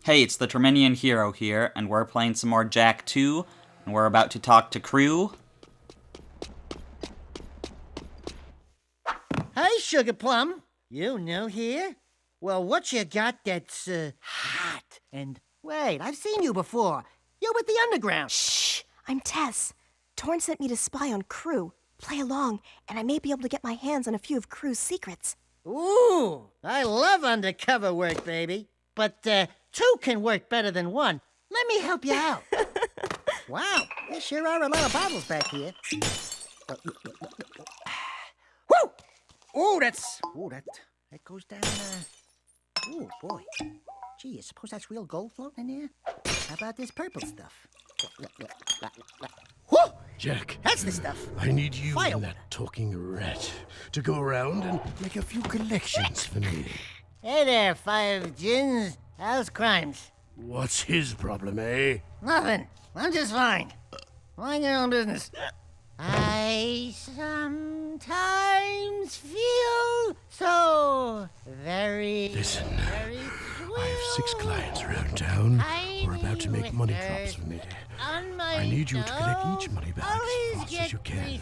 Hey, it's the Terminian Hero here, and we're playing some more Jak II, and we're about to talk to Krew. Hey, Sugar Plum. You new here? Well, what you got that's, hot? And, wait, I've seen you before. You're with the Underground. Shh! I'm Tess. Torn sent me to spy on Krew. Play along, and I may be able to get my hands on a few of Krew's secrets. Ooh, I love undercover work, baby. But, two can work better than one. Let me help you out. Wow, there sure are a lot of bottles back here. Woo! Ooh, that goes down, ooh, boy. Gee, I suppose that's real gold floating in there? How about this purple stuff? Whoo! Jak, That's the stuff. I need you Fire and that talking rat to go around and make a few collections for me. Hey there, Five Gins. How's crimes? What's his problem, eh? Nothing. I'm just fine. Mind your own business. I sometimes feel so very... Listen, very I have 6 clients around town who are about to make money drops for me. I need you to collect each money bag as fast as you can.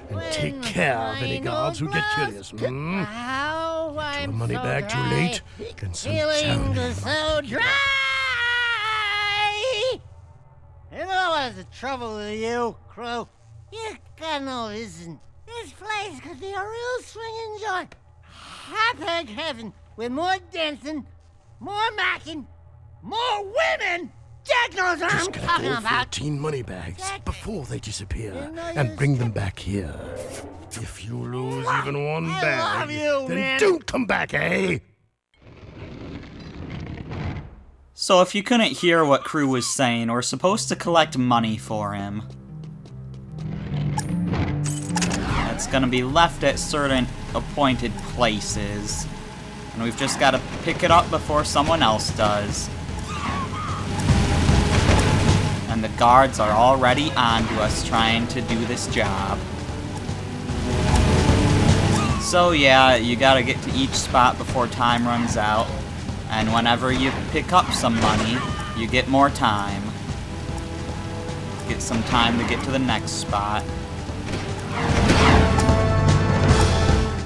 And take care of any guards who get curious. Get to a money bag too late, then some sound. So dry! You know what's the trouble with you, Krew? You got no vision. This place could be a real swinging joint. Hot heaven with more dancing, more macking, more women. Jack knows what I'm Just collect talking all about. 14 money bags Jack, before they disappear you know and you're bring them back here. If you lose even one I bag, love you, then man. don't come back, eh? So if you couldn't hear what Krew was saying, we're supposed to collect money for him. It's gonna be left at certain appointed places. And we've just gotta pick it up before someone else does. And the guards are already onto us trying to do this job. So yeah, you gotta get to each spot before time runs out. And whenever you pick up some money, you get more time. Get some time to get to the next spot.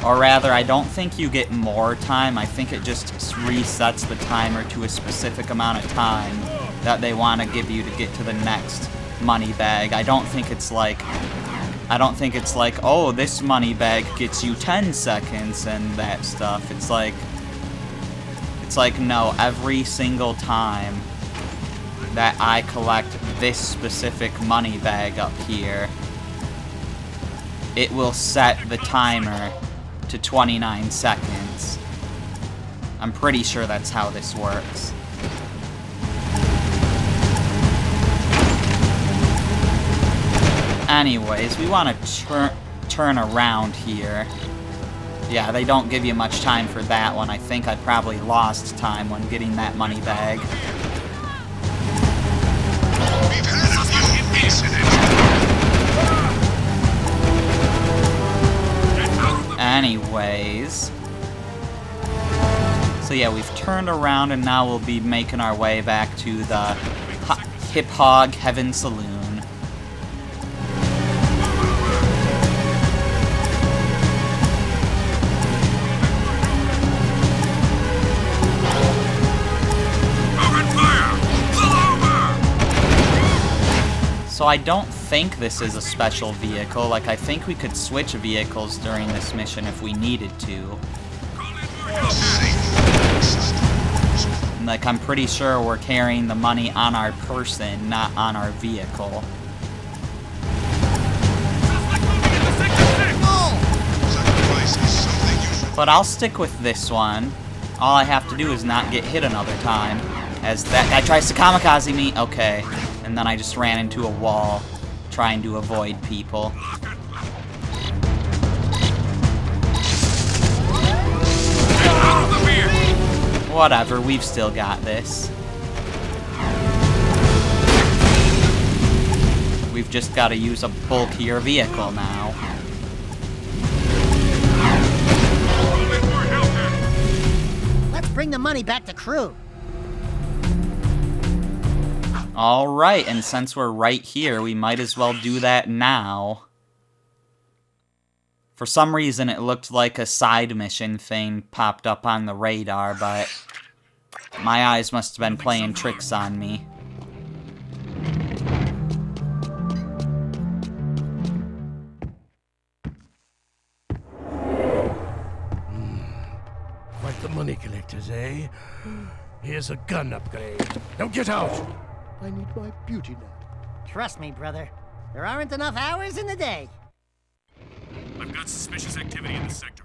Or rather, I don't think you get more time, I think it just resets the timer to a specific amount of time that they want to give you to get to the next money bag. I don't think it's like, oh, this money bag gets you 10 seconds and that stuff. It's like, no, every single time that I collect this specific money bag up here, it will set the timer to 29 seconds. I'm pretty sure that's how this works. Anyways, we want to turn around here. Yeah, they don't give you much time for that one. I think I probably lost time when getting that money bag. We've had a few incidents. Anyways. So yeah, we've turned around and now we'll be making our way back to the Hip Hog Heaven Saloon. So I don't think this is a special vehicle. Like, I think we could switch vehicles during this mission if we needed to. Like, I'm pretty sure we're carrying the money on our person, not on our vehicle. But I'll stick with this one. All I have to do is not get hit another time. As that guy tries to kamikaze me. Okay. And then I just ran into a wall, trying to avoid people. Whatever, we've still got this. We've just got to use a bulkier vehicle now. Let's bring the money back to Krew. Alright, and since we're right here, we might as well do that now. For some reason, it looked like a side mission thing popped up on the radar, but my eyes must have been playing tricks on me. Quite the money collectors, eh? Here's a gun upgrade. Now get out! I need my beauty nap. Trust me, brother. There aren't enough hours in the day. I've got suspicious activity in this sector.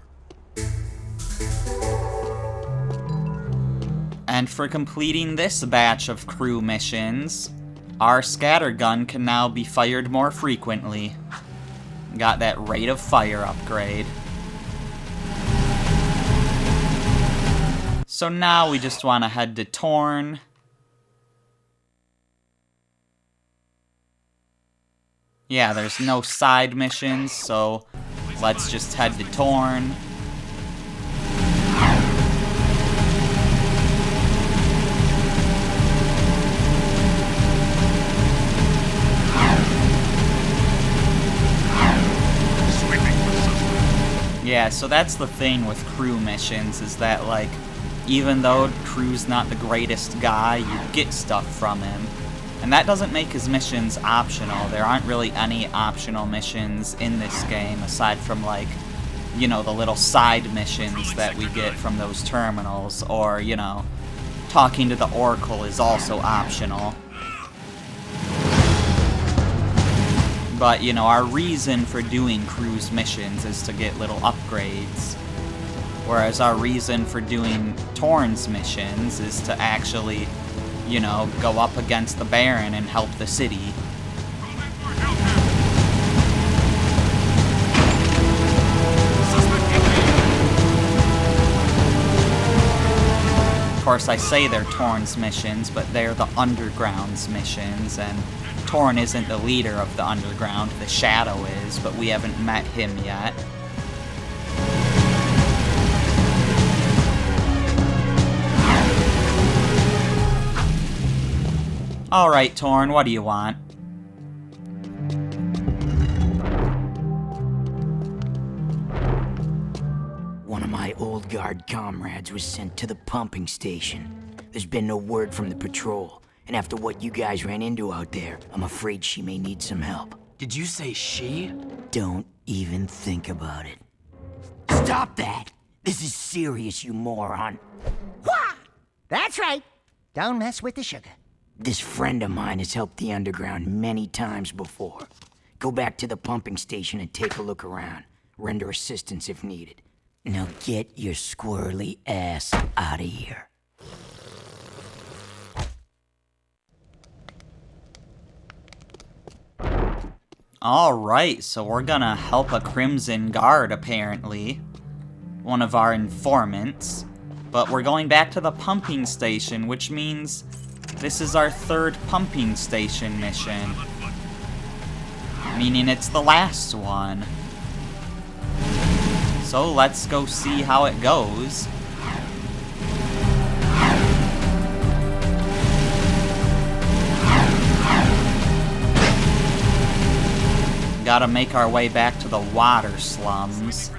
And for completing this batch of crew missions, our scattergun can now be fired more frequently. Got that rate of fire upgrade. So now we just want to head to Torn. Yeah, there's no side missions, so let's just head to Torn. Yeah, so that's the thing with crew missions, is that, like, even though Krew's not the greatest guy, you get stuff from him. And that doesn't make his missions optional. There aren't really any optional missions in this game, aside from, like, you know, the little side missions that we get from those terminals, or, you know, talking to the Oracle is also optional. But, you know, our reason for doing Krew's missions is to get little upgrades. Whereas our reason for doing Torn's missions is to actually, you know, go up against the Baron and help the city. Of course, I say they're Torn's missions, but they're the Underground's missions, and Torn isn't the leader of the Underground, the Shadow is, but we haven't met him yet. Alright, Torn, what do you want? One of my old guard comrades was sent to the pumping station. There's been no word from the patrol, and after what you guys ran into out there, I'm afraid she may need some help. Did you say she? Don't even think about it. Stop that! This is serious, you moron. Wah! That's right. Don't mess with the sugar. This friend of mine has helped the Underground many times before. Go back to the pumping station and take a look around. Render assistance if needed. Now get your squirrely ass out of here. Alright, so we're gonna help a Crimson Guard, apparently. One of our informants. But we're going back to the pumping station, which means this is our third pumping station mission. Meaning it's the last one. So let's go see how it goes. Gotta make our way back to the water slums.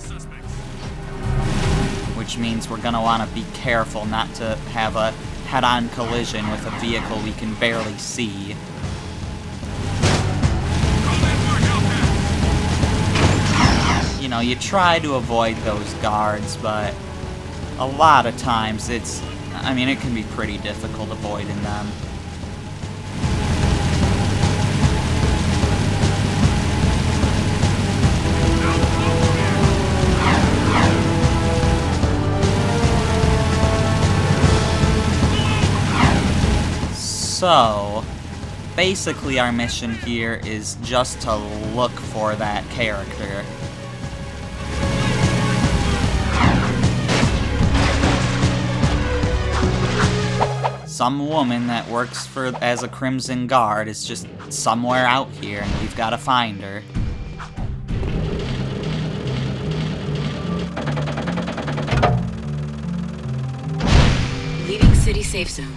Which means we're gonna wanna be careful not to have a head-on collision with a vehicle we can barely see. You know, you try to avoid those guards, but a lot of times it can be pretty difficult avoiding them. So, basically our mission here is just to look for that character. Some woman that works as a Crimson Guard is just somewhere out here, and we've got to find her. Leaving city safe zone.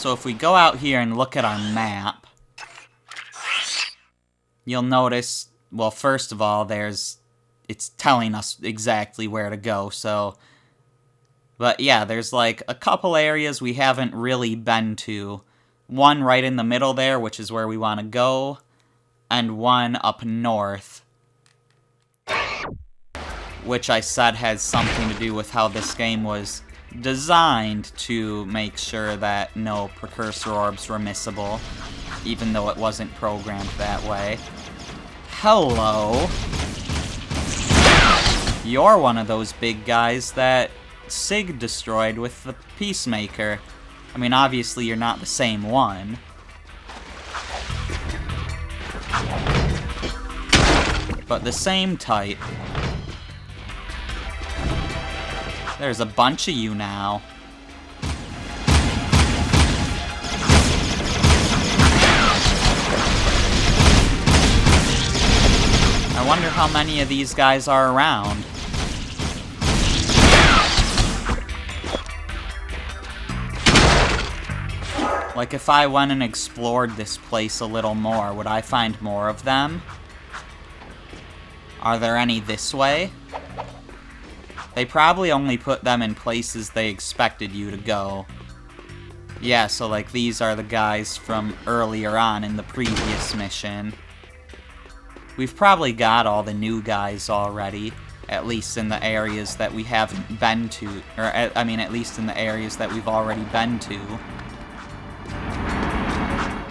So if we go out here and look at our map, you'll notice, well, first of all, it's telling us exactly where to go, so... But yeah, there's like a couple areas we haven't really been to. One right in the middle there, which is where we want to go, and one up north, which I said has something to do with how this game was designed to make sure that no precursor orbs were missable, even though it wasn't programmed that way. Hello. You're one of those big guys that Sig destroyed with the Peacemaker. I mean, obviously you're not the same one. But the same type. There's a bunch of you now. I wonder how many of these guys are around. Like, if I went and explored this place a little more, would I find more of them? Are there any this way? They probably only put them in places they expected you to go. Yeah, so like these are the guys from earlier on in the previous mission. We've probably got all the new guys already, at least in the areas that we haven't been to, or I mean at least in the areas that we've already been to.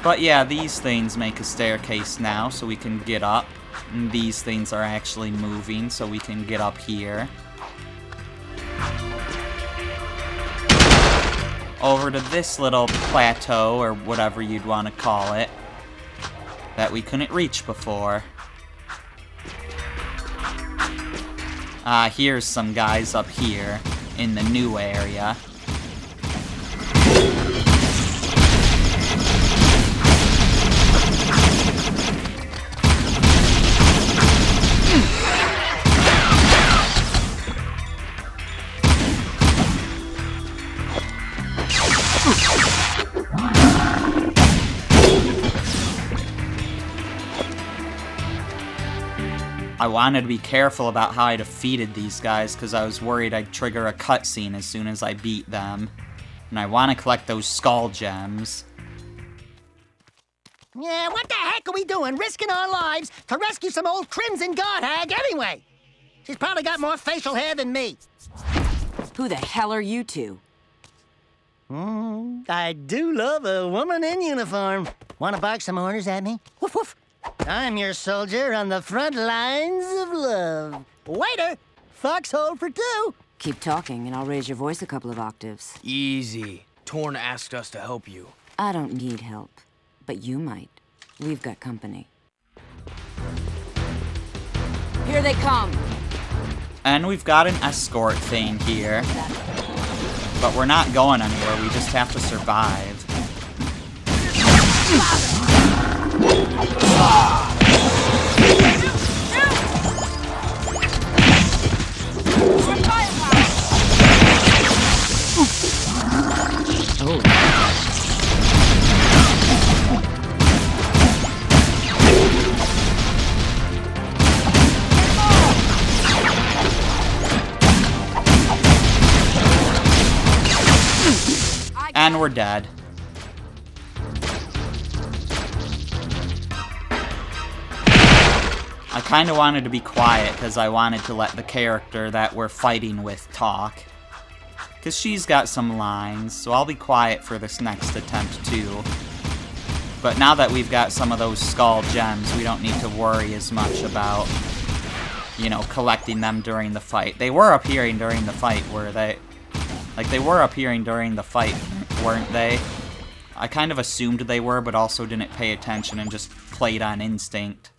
But yeah, these things make a staircase now, so we can get up. And these things are actually moving, so we can get up here. Over to this little plateau, or whatever you'd want to call it, that we couldn't reach before. Here's some guys up here, in the new area. I wanted to be careful about how I defeated these guys, because I was worried I'd trigger a cutscene as soon as I beat them. And I want to collect those skull gems. Yeah, what the heck are we doing, risking our lives to rescue some old Crimson God hag anyway? She's probably got more facial hair than me. Who the hell are you two? I do love a woman in uniform. Want to bark some orders at me? Woof woof. I'm your soldier on the front lines of love. Waiter, foxhole for two. Keep talking and I'll raise your voice a couple of octaves. Easy. Torn asked us to help you. I don't need help, but you might. We've got company. Here they come. And we've got an escort thing here. But we're not going anywhere, we just have to survive. And we're dead. I kind of wanted to be quiet because I wanted to let the character that we're fighting with talk. Because she's got some lines, so I'll be quiet for this next attempt too. But now that we've got some of those skull gems, we don't need to worry as much about, you know, collecting them during the fight. They were appearing during the fight, were they? Like, they were appearing during the fight, weren't they? I kind of assumed they were, but also didn't pay attention and just played on instinct.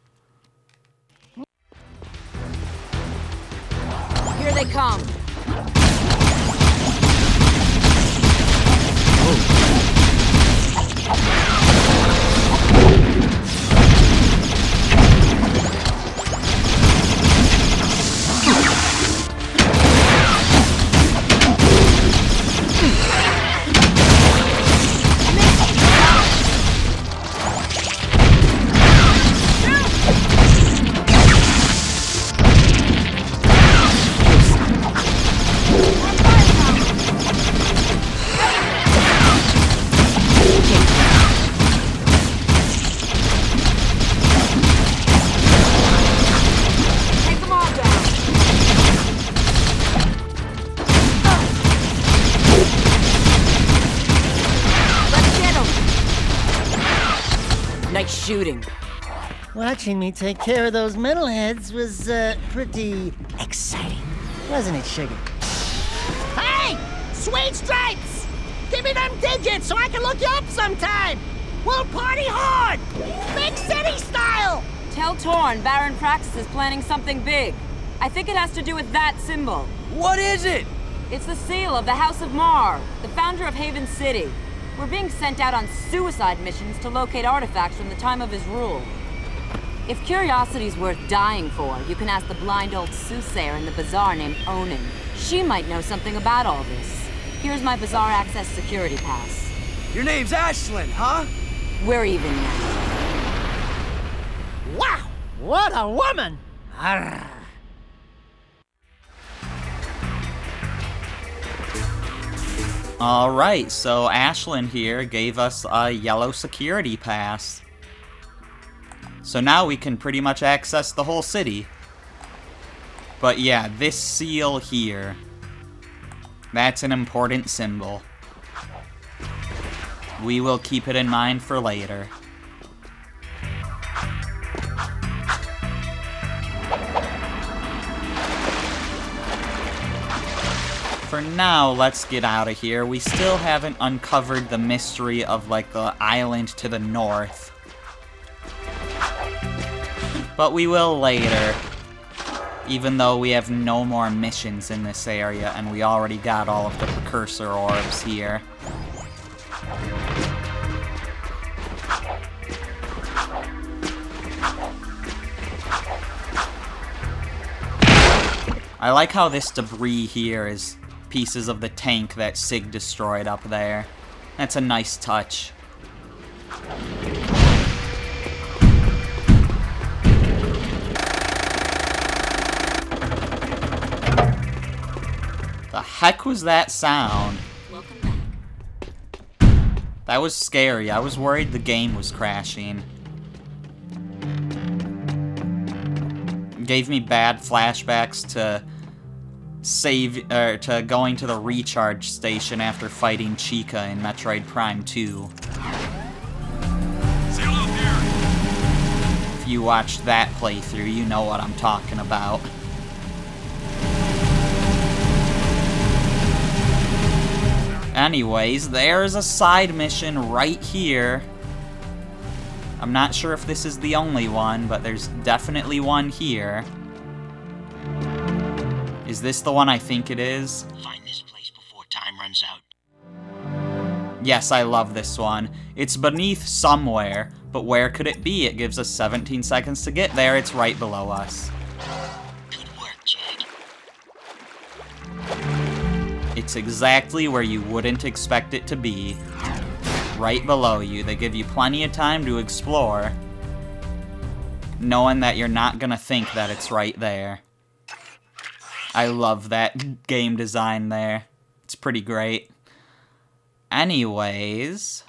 Here they come. shooting. Watching me take care of those metalheads was, pretty exciting. Wasn't it, Sugar? Hey! Sweet Stripes! Give me them digits so I can look you up sometime! We'll party hard! Big city style! Tell Torn Baron Praxis is planning something big. I think it has to do with that symbol. What is it? It's the seal of the House of Mar, the founder of Haven City. We're being sent out on suicide missions to locate artifacts from the time of his rule. If curiosity's worth dying for, you can ask the blind old soothsayer in the bazaar named Onin. She might know something about all this. Here's my bazaar access security pass. Your name's Ashlyn, huh? We're even now. Wow! What a woman! Arrgh. Alright, so Ashlyn here gave us a yellow security pass. So now we can pretty much access the whole city. But yeah, this seal here, that's an important symbol. We will keep it in mind for later. For now, let's get out of here. We still haven't uncovered the mystery of, like, the island to the north. But we will later. Even though we have no more missions in this area, and we already got all of the precursor orbs here. I like how this debris here is pieces of the tank that Sig destroyed up there. That's a nice touch. The heck was that sound? Welcome back. That was scary. I was worried the game was crashing. Gave me bad flashbacks to to going to the recharge station after fighting Chica in Metroid Prime 2. If you watched that playthrough, you know what I'm talking about. Anyways, there's a side mission right here. I'm not sure if this is the only one, but there's definitely one here. Is this the one I think it is? Find this place before time runs out. Yes, I love this one. It's beneath somewhere, but where could it be? It gives us 17 seconds to get there. It's right below us. Good work, Jak. It's exactly where you wouldn't expect it to be. Right below you. They give you plenty of time to explore, knowing that you're not gonna think that it's right there. I love that game design there. It's pretty great. Anyways,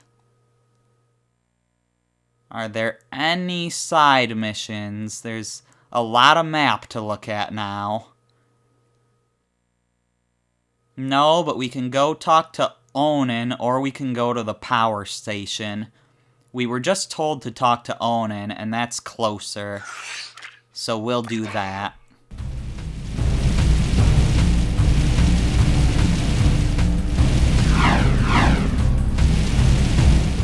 are there any side missions? There's a lot of map to look at now. No, but we can go talk to Onin, or we can go to the power station. We were just told to talk to Onin, and that's closer. So we'll do that.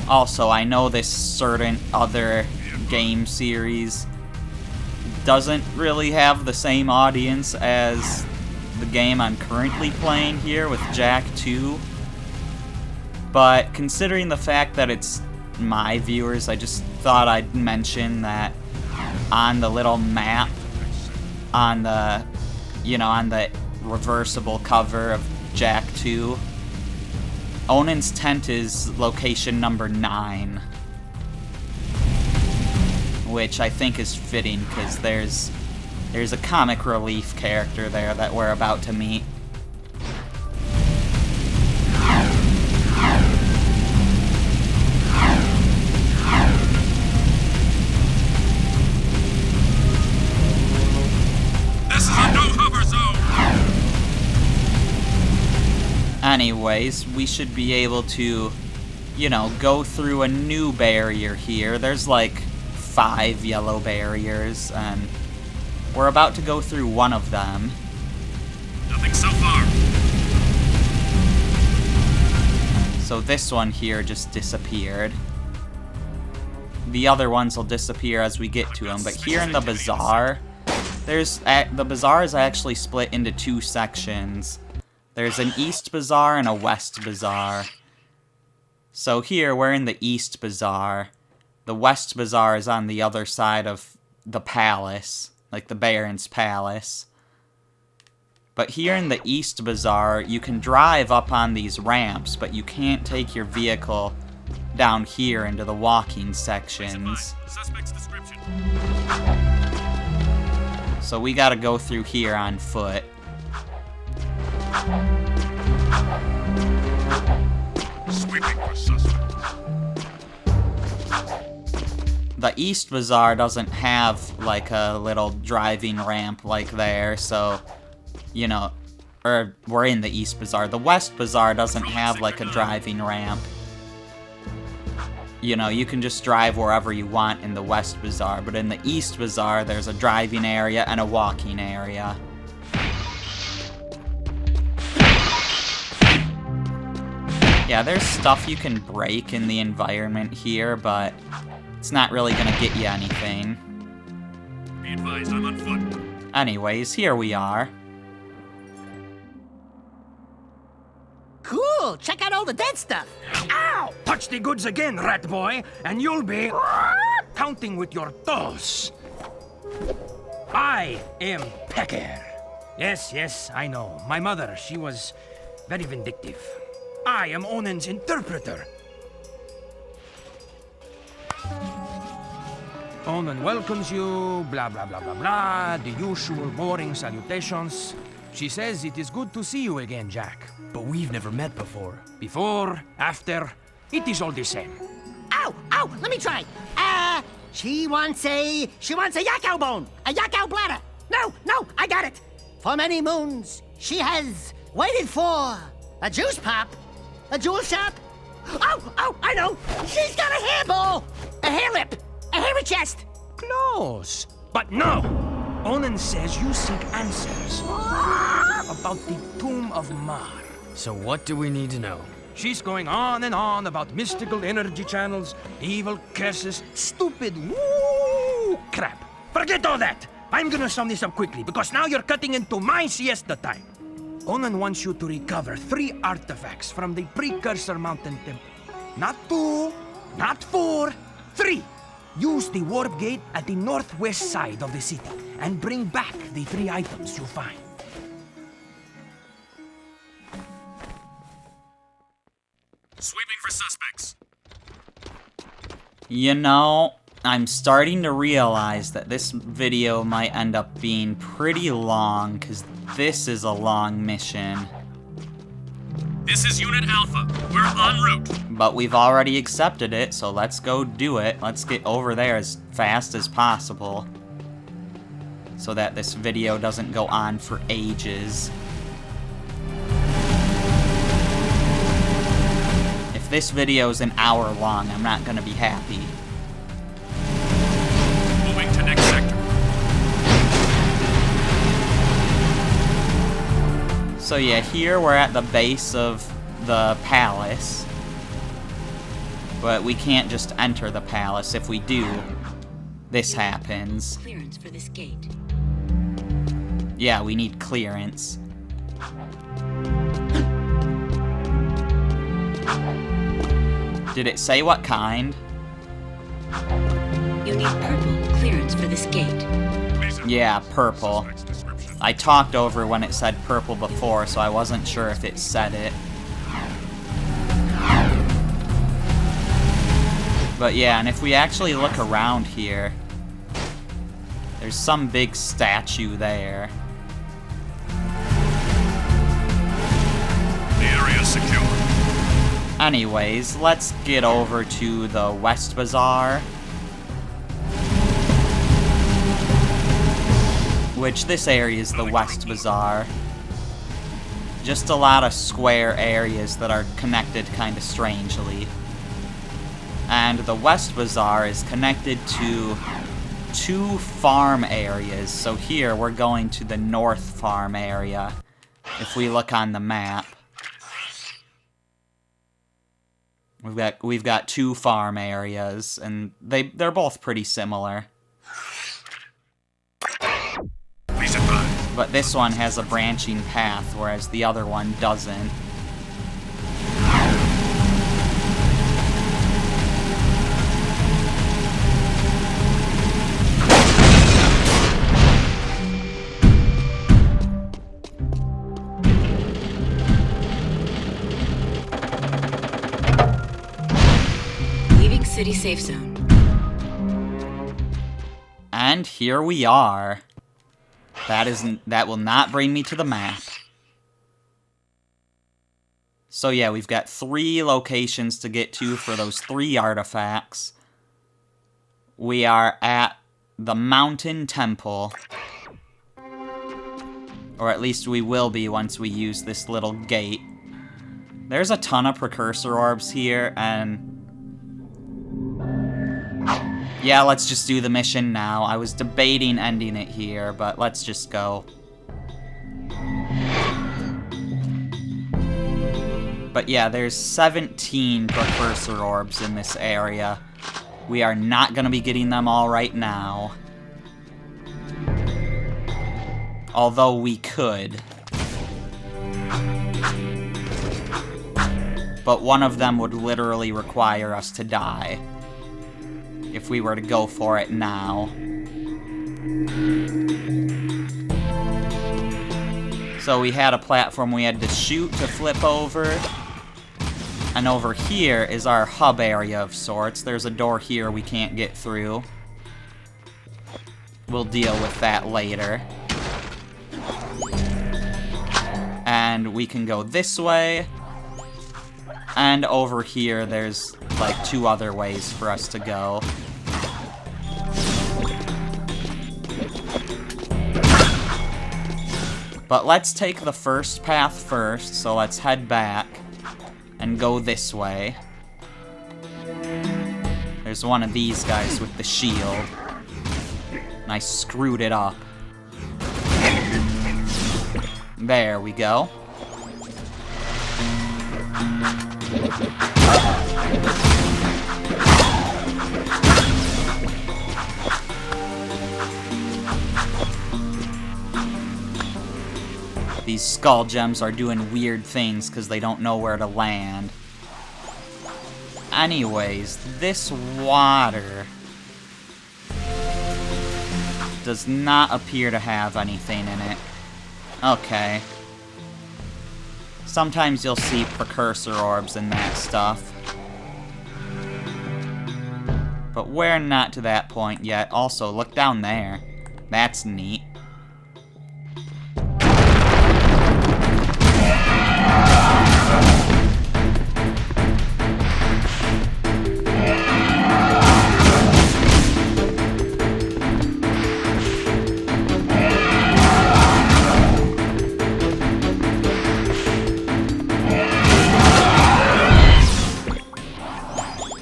Also, I know this certain other game series doesn't really have the same audience as the game I'm currently playing here with Jak II. But considering the fact that it's my viewers, I just thought I'd mention that on the little map, on the, on the reversible cover of Jak II, Onin's tent is location number 9. Which I think is fitting, because there's a comic relief character there that we're about to meet. This is a no-cover zone! Anyways, we should be able to, go through a new barrier here. There's like 5 yellow barriers, and we're about to go through one of them. Nothing so far. So this one here just disappeared. The other ones will disappear as we get to them, but here in the bazaar, the bazaar is actually split into 2 sections. There's an East Bazaar and a West Bazaar. So here, we're in the East Bazaar. The West Bazaar is on the other side of the palace, like the Baron's palace. But here in the East Bazaar, you can drive up on these ramps, but you can't take your vehicle down here into the walking sections. Suspect's description. So we gotta go through here on foot. Sweeping for suspect. The East Bazaar doesn't have like a little driving ramp like there, so, you know, or we're in the East Bazaar. The West Bazaar doesn't have like a driving ramp. You know, you can just drive wherever you want in the West Bazaar, but in the East Bazaar, there's a driving area and a walking area. Yeah, there's stuff you can break in the environment here, but it's not really gonna get you anything. Be advised, I'm on foot. Anyways, here we are. Cool! Check out all the dead stuff! Ow! Touch the goods again, rat boy, and you'll be counting with your toes. I am Pecker. Yes, I know. My mother, she was very vindictive. I am Onan's interpreter. Onan welcomes you, blah, blah, blah, blah, blah, the usual boring salutations. She says it is good to see you again, Jak. But we've never met before. Before, after, it is all the same. Ow! Ow! Let me try! She wants a yakao bone! A yakao bladder! No! I got it! For many moons, she has waited for a juice pop, a jewel shop. Oh! I know! She's got a hairball! A hair lip! A hairy chest! Close. But no! Onan says you seek answers about the Tomb of Mar. So what do we need to know? She's going on and on about mystical energy channels, evil curses, stupid woo crap. Forget all that! I'm gonna sum this up quickly, because now you're cutting into my siesta time. Onan wants you to recover 3 artifacts from the Precursor Mountain Temple. Not 2, not 4, 3. Use the warp gate at the northwest side of the city, and bring back the 3 items you find. Sweeping for suspects. You know, I'm starting to realize that this video might end up being pretty long, because this is a long mission. This is Unit Alpha. We're en route. But we've already accepted it, so let's go do it. Let's get over there as fast as possible, so that this video doesn't go on for ages. If this video is an hour long, I'm not gonna be happy. Moving to next sector. So yeah, here we're at the base of the palace. But we can't just enter the palace. If we do, this happens. Clearance for this gate. Yeah, we need clearance. Did it say what kind? You need purple clearance for this gate. Yeah, purple. I talked over when it said purple before, so I wasn't sure if it said it. But yeah, and if we actually look around here, there's some big statue there. The area is secure. Anyways, let's get over to the West Bazaar. Which, this area is the West Bazaar. Just a lot of square areas that are connected kind of strangely. And the West Bazaar is connected to 2 farm areas. So here, we're going to the North Farm area, if we look on the map. We've got 2 farm areas, and they're both pretty similar. But this one has a branching path, whereas the other one doesn't. Leaving city safe zone. And here we are. That will not bring me to the map. So yeah, we've got 3 locations to get to for those 3 artifacts. We are at the Mountain Temple. Or at least we will be once we use this little gate. There's a ton of precursor orbs here, and... yeah, let's just do the mission now. I was debating ending it here, but let's just go. But yeah, there's 17 precursor orbs in this area. We are not going to be getting them all right now. Although we could. But one of them would literally require us to die if we were to go for it now. So we had a platform we had to shoot to flip over. And over here is our hub area of sorts. There's a door here we can't get through. We'll deal with that later. And we can go this way. And over here, there's like 2 other ways for us to go. But let's take the first path first, so let's head back and go this way. There's one of these guys with the shield. And I screwed it up. There we go. These skull gems are doing weird things because they don't know where to land. Anyways, this water does not appear to have anything in it. Okay. Sometimes you'll see precursor orbs and that stuff. But we're not to that point yet. Also, look down there. That's neat.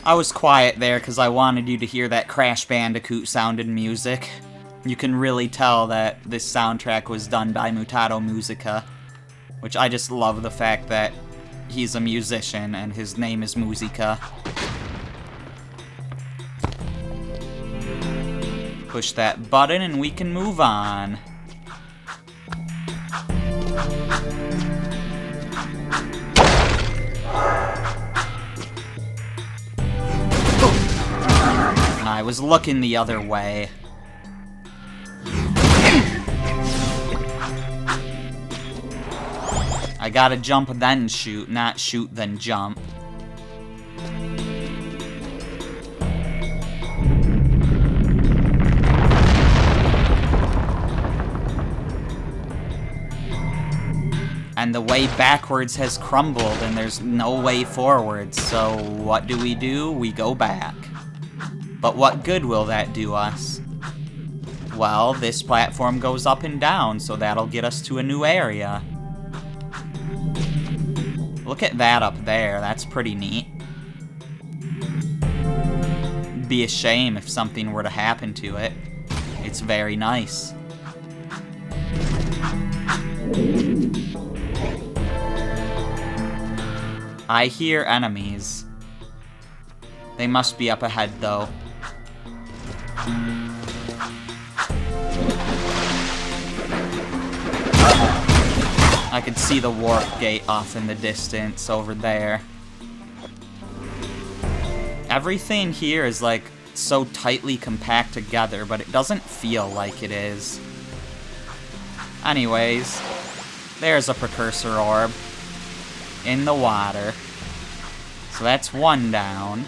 I was quiet there because I wanted you to hear that Crash Bandicoot sounded music. You can really tell that this soundtrack was done by Mutato Musica, which I just love the fact that he's a musician and his name is Musica. Push that button and we can move on. I was looking the other way. I gotta jump then shoot, not shoot then jump. And the way backwards has crumbled and there's no way forwards, so what do? We go back. But what good will that do us? Well, this platform goes up and down, so that'll get us to a new area. Look at that up there, that's pretty neat. It'd be a shame if something were to happen to it. It's very nice. I hear enemies. They must be up ahead, though. I can see the warp gate off in the distance over there. Everything here is like so tightly compact together, but it doesn't feel like it is. Anyways, there's a precursor orb in the water. So that's one down.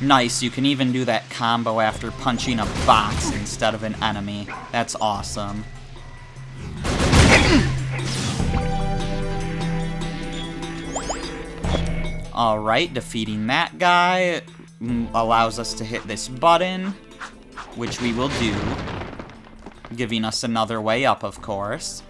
Nice, you can even do that combo after punching a box instead of an enemy. That's awesome. Alright, defeating that guy allows us to hit this button, which we will do, giving us another way up, of course.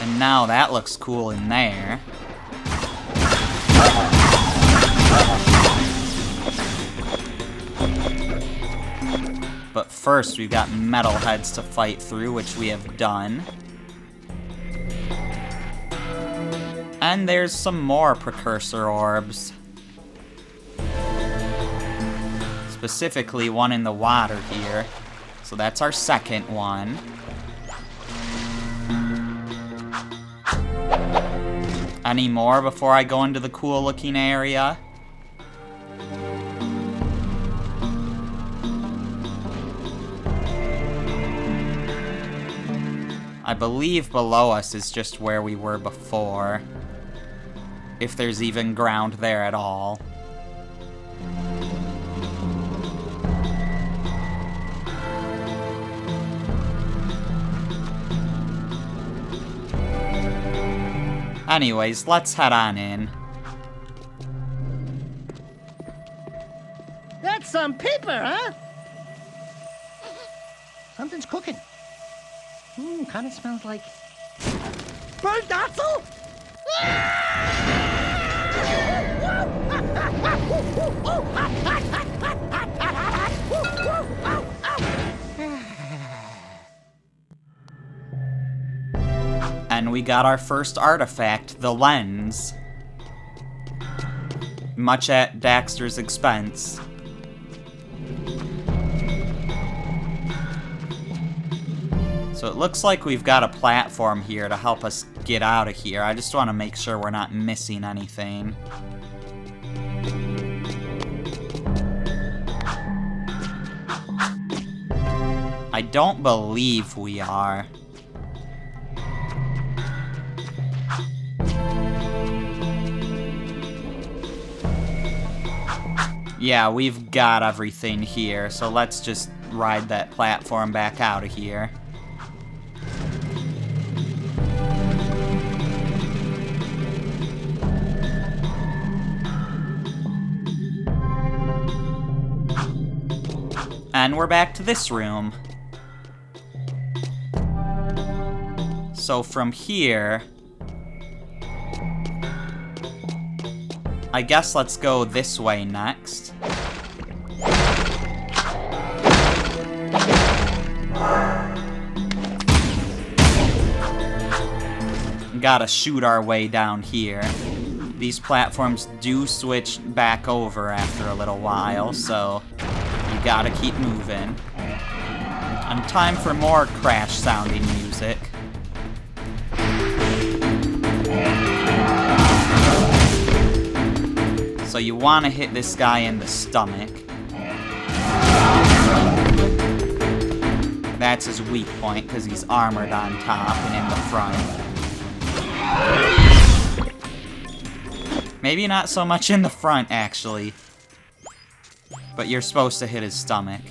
And now that looks cool in there. But first, we've got metal heads to fight through, which we have done. And there's some more precursor orbs. Specifically, one in the water here. So that's our second one. Any more before I go into the cool-looking area? I believe below us is just where we were before. If there's even ground there at all. Anyways, let's head on in. That's some paper, huh? Something's cooking. Kind of smells like burnt Datzel? And we got our first artifact, the lens. Much at Daxter's expense. So it looks like we've got a platform here to help us get out of here. I just want to make sure we're not missing anything. I don't believe we are. Yeah, we've got everything here, so let's just ride that platform back out of here. And we're back to this room. So from here, I guess let's go this way next. Gotta shoot our way down here. These platforms do switch back over after a little while, so you gotta keep moving. And time for more crash-sounding music. So you want to hit this guy in the stomach. That's his weak point, because he's armored on top and in the front. Maybe not so much in the front, actually. But you're supposed to hit his stomach.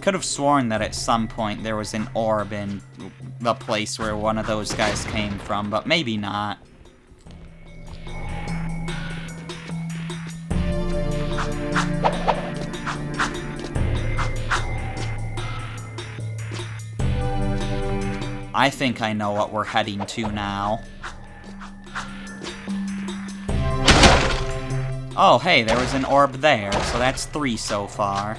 could have sworn that at some point there was an orb in the place where one of those guys came from, but maybe not. I think I know what we're heading to now. Oh, hey, there was an orb there, so that's 3 so far.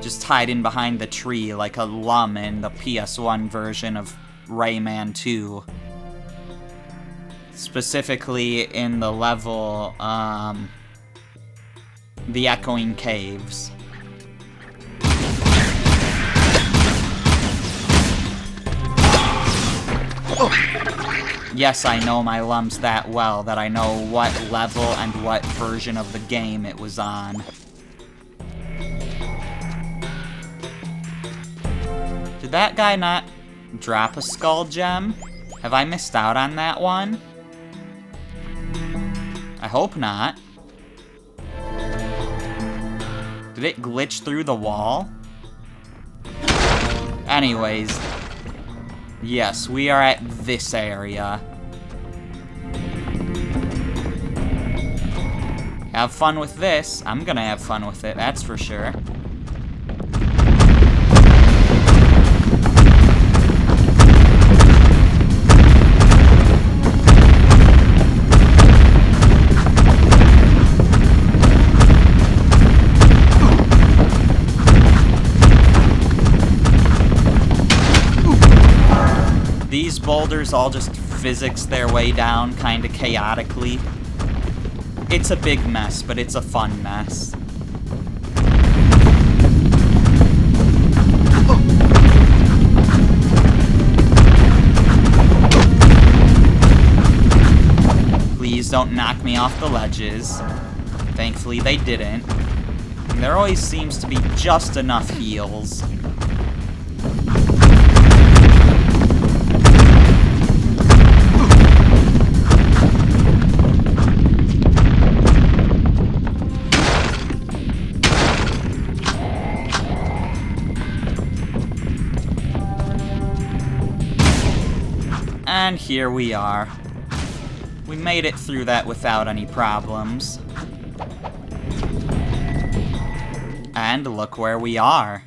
Just hiding behind the tree like a lum in the PS1 version of Rayman 2. Specifically in the level, the Echoing Caves. Yes, I know my lums that well that I know what level and what version of the game it was on. Did that guy not drop a skull gem? Have I missed out on that one? I hope not. Did it glitch through the wall? Anyways, yes, we are at this area. Have fun with this. I'm gonna have fun with it, that's for sure. These boulders all just physics their way down kinda chaotically. It's a big mess, but it's a fun mess. Please don't knock me off the ledges. Thankfully they didn't. And there always seems to be just enough heals. And here we are. We made it through that without any problems. And look where we are.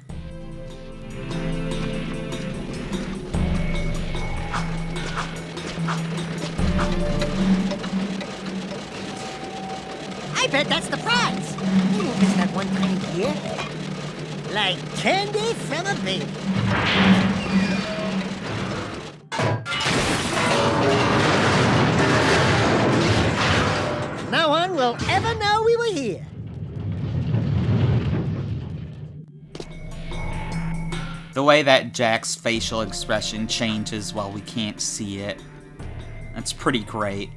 I bet that's the prize. You won't miss that one tiny gear. Like candy from a baby. No one will ever know we were here. The way that Jack's facial expression changes while we can't see it. That's pretty great.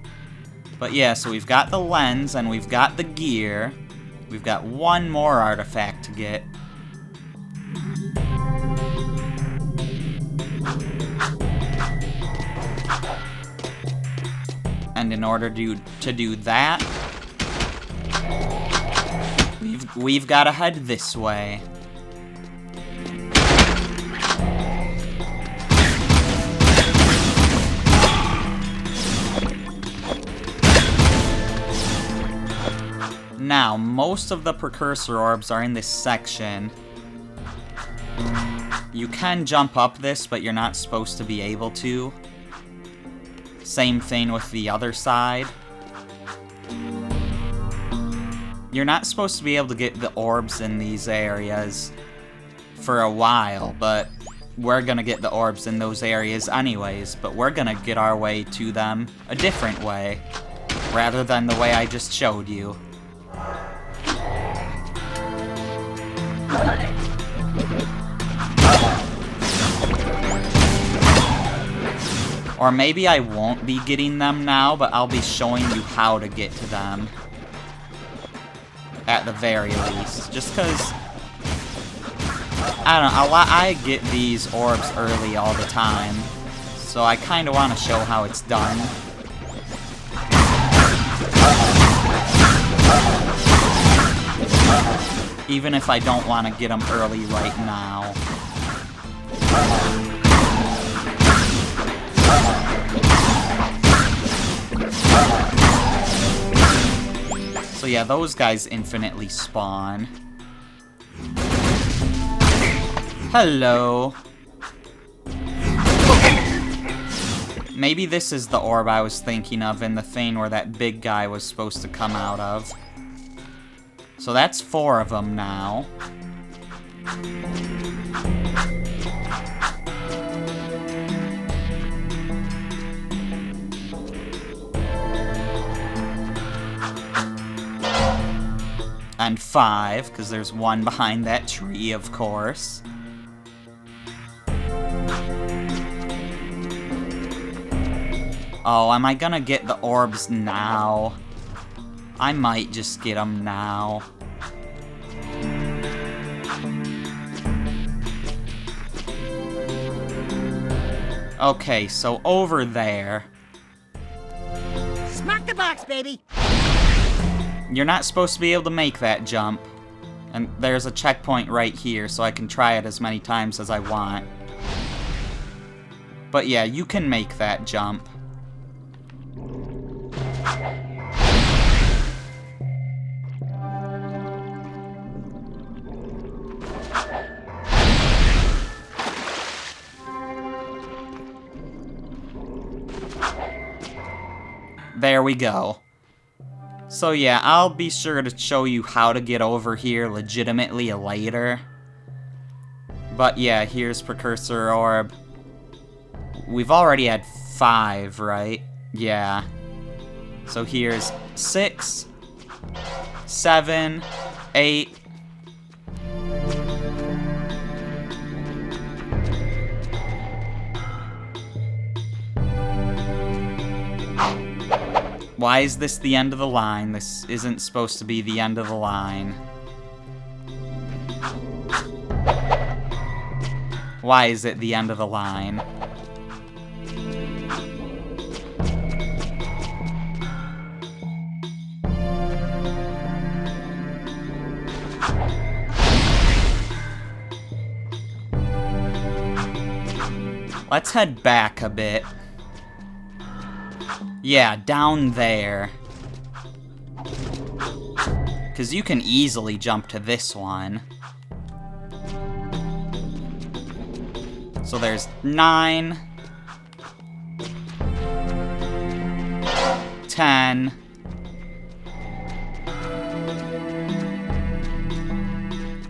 But yeah, so we've got the lens and we've got the gear. We've got one more artifact to get. And in order to do that, we've got to head this way. Now, most of the precursor orbs are in this section. You can jump up this, but you're not supposed to be able to. Same thing with the other side. You're not supposed to be able to get the orbs in these areas for a while, but we're gonna get the orbs in those areas anyways, but we're gonna get our way to them a different way, rather than the way I just showed you. Or maybe I won't be getting them now, but I'll be showing you how to get to them. At the very least. Just because, I don't know, I get these orbs early all the time. So I kind of want to show how it's done. even if I don't want to get them early right now. So yeah, those guys infinitely spawn. Hello. Maybe this is the orb I was thinking of in the thing where that big guy was supposed to come out of. So that's 4 of them now. And 5, because there's one behind that tree, of course. Oh, am I gonna get the orbs now? I might just get them now. Okay, so over there. Smack the box, baby! You're not supposed to be able to make that jump. And there's a checkpoint right here, so I can try it as many times as I want. But yeah, you can make that jump. There we go. So yeah, I'll be sure to show you how to get over here legitimately later. But yeah, here's Precursor Orb. We've already had 5, right? Yeah. So here's 6, 7, 8. Why is this the end of the line? This isn't supposed to be the end of the line. Why is it the end of the line? Let's head back a bit. Yeah, down there. Because you can easily jump to this one. So there's 9, 10,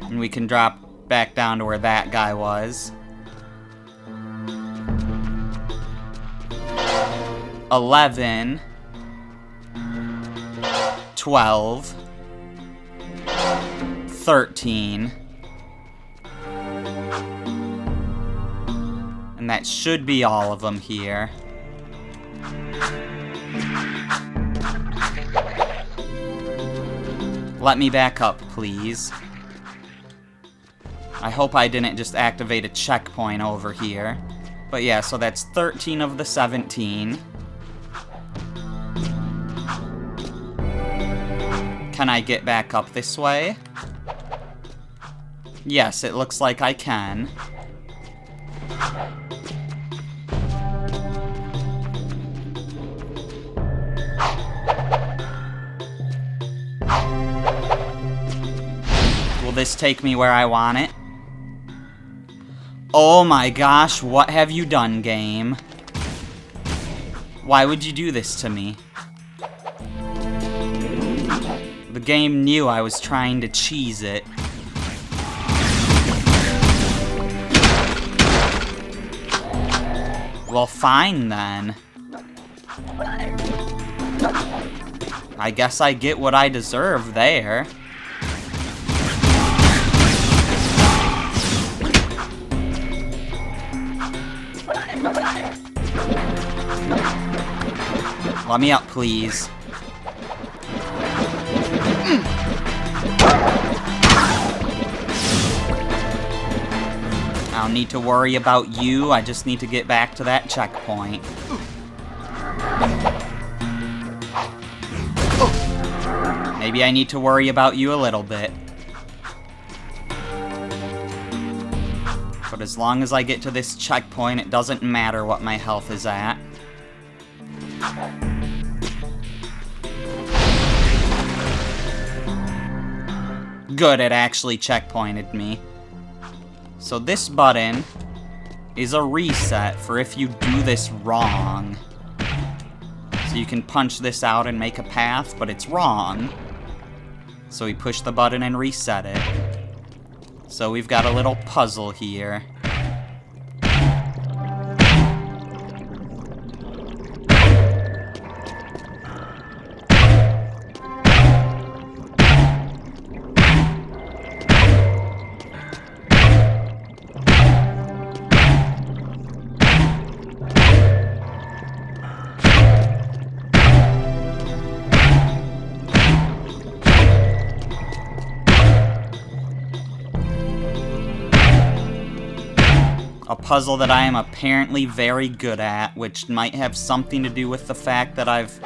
and we can drop back down to where that guy was. 11, 12, 13, and that should be all of them here. Let me back up, please. I hope I didn't just activate a checkpoint over here. But yeah, so that's 13 of the 17. Can I get back up this way? Yes, it looks like I can. Will this take me where I want it? Oh my gosh, what have you done, game? Why would you do this to me? The game knew I was trying to cheese it. Well, fine then. I guess I get what I deserve there. Let me up, please. I don't need to worry about you, I just need to get back to that checkpoint. Maybe I need to worry about you a little bit. But as long as I get to this checkpoint, it doesn't matter what my health is at. Good, it actually checkpointed me. So this button is a reset for if you do this wrong. So you can punch this out and make a path, but it's wrong. So we push the button and reset it. So we've got a little puzzle here. A puzzle that I am apparently very good at, which might have something to do with the fact that I've,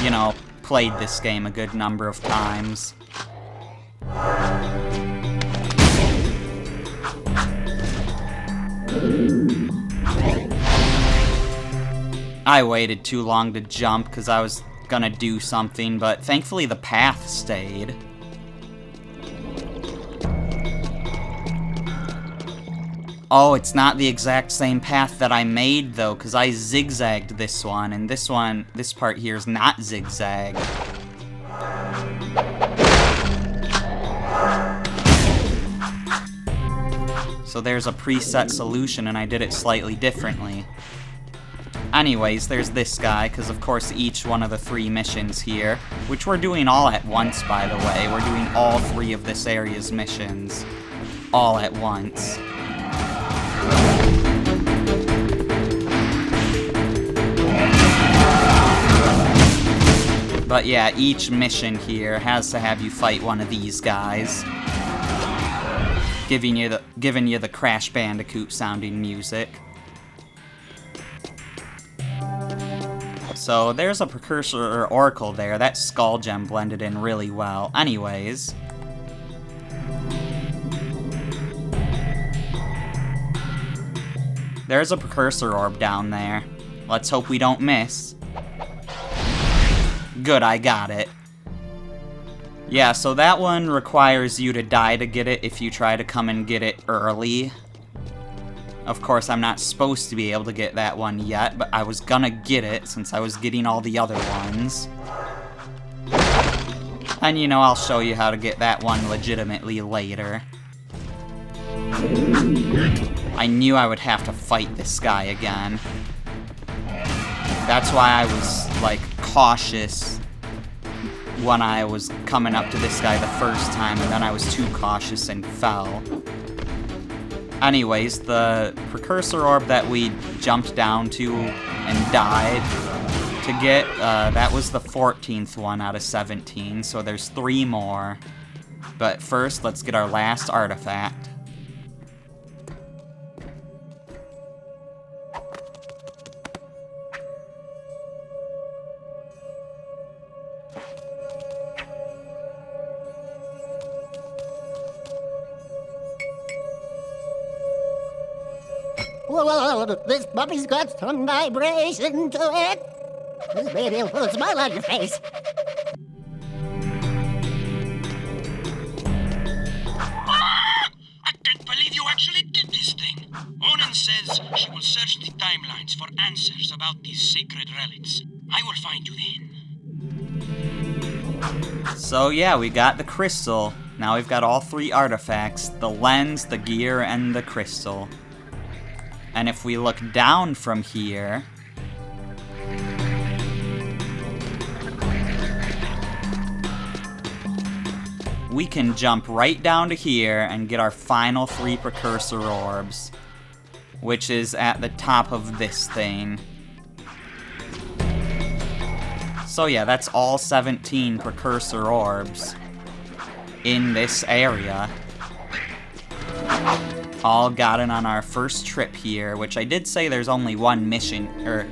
you know, played this game a good number of times. I waited too long to jump because I was gonna do something, but thankfully the path stayed. Oh, it's not the exact same path that I made, though, because I zigzagged this one, and this part here is not zigzag. So there's a preset solution, and I did it slightly differently. Anyways, there's this guy, because of course each one of the 3 missions here, which we're doing all at once, by the way. We're doing all 3 of this area's missions all at once. But yeah, each mission here has to have you fight one of these guys, giving you the Crash Bandicoot sounding music. So there's a precursor or oracle there. That skull gem blended in really well. Anyways, there's a precursor orb down there. Let's hope we don't miss. Good, I got it. Yeah, so that one requires you to die to get it if you try to come and get it early. Of course, I'm not supposed to be able to get that one yet, but I was gonna get it since I was getting all the other ones. And you know, I'll show you how to get that one legitimately later. I knew I would have to fight this guy again. That's why I was, like, cautious when I was coming up to this guy the first time, and then I was too cautious and fell. Anyways, the precursor orb that we jumped down to and died to get, that was the 14th one out of 17, so there's 3 more. But first, let's get our last artifact. Whoa, this puppy's got some vibration to it. This baby will put a smile on your face. I can't believe you actually did this thing. Onan says she will search the timelines for answers about these sacred relics. I will find you then. So yeah, we got the crystal. Now we've got all 3 artifacts, the lens, the gear, and the crystal. And if we look down from here, we can jump right down to here and get our final 3 precursor orbs, which is at the top of this thing. So yeah, that's all 17 precursor orbs in this area. All gotten on our first trip here, which I did say there's only 1 mission, or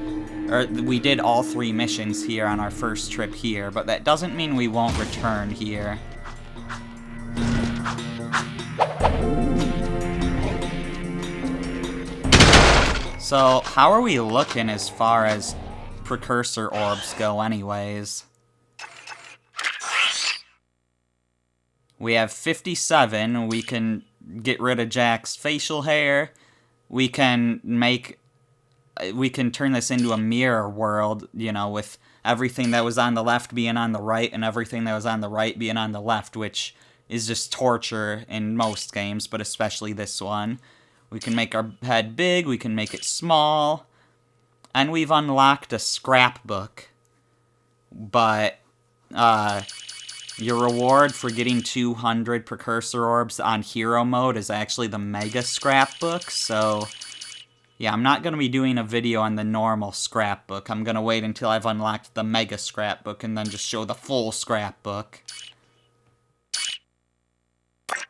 we did all 3 missions here on our first trip here, but that doesn't mean we won't return here. So, how are we looking as far as precursor orbs go anyways? We have 57. We can get rid of Jak's facial hair. We can turn this into a mirror world, you know, with everything that was on the left being on the right and everything that was on the right being on the left, which is just torture in most games, but especially this one. We can make our head big, we can make it small, and we've unlocked a scrapbook. But, your reward for getting 200 precursor orbs on hero mode is actually the mega scrapbook, so yeah, I'm not going to be doing a video on the normal scrapbook. I'm going to wait until I've unlocked the mega scrapbook and then just show the full scrapbook.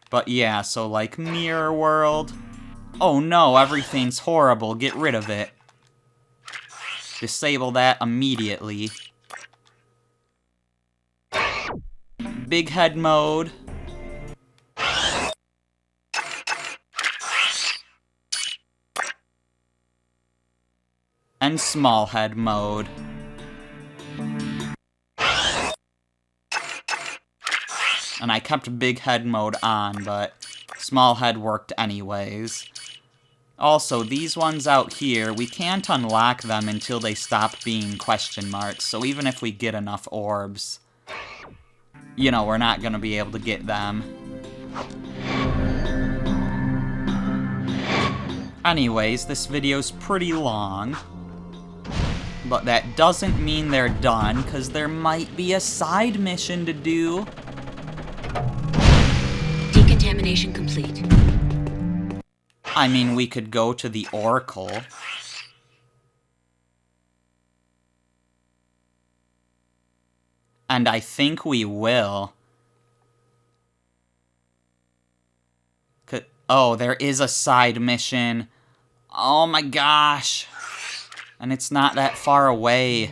But yeah, so like Mirror World. Oh no, everything's horrible. Get rid of it. Disable that immediately. Big head mode. And small head mode. And I kept big head mode on, but small head worked anyways. Also, these ones out here, we can't unlock them until they stop being question marks, so even if we get enough orbs, you know, we're not gonna be able to get them. Anyways, this video's pretty long. But that doesn't mean they're done, because there might be a side mission to do. Decontamination complete. I mean, we could go to the Oracle. And I think we will. Oh, there is a side mission. Oh my gosh. And it's not that far away.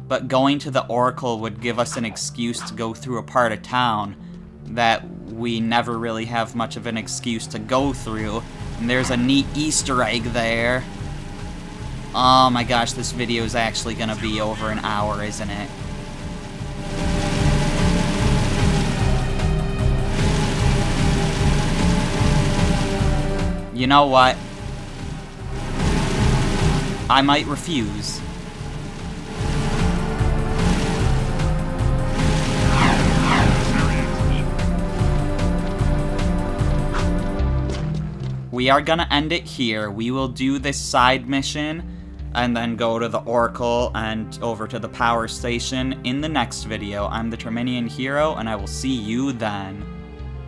But going to the Oracle would give us an excuse to go through a part of town that we never really have much of an excuse to go through. And there's a neat Easter egg there. Oh my gosh, this video is actually gonna be over an hour, isn't it? You know what? I might refuse. We are gonna end it here. We will do this side mission and then go to the Oracle and over to the power station in the next video. I'm the Terminian Hero, and I will see you then.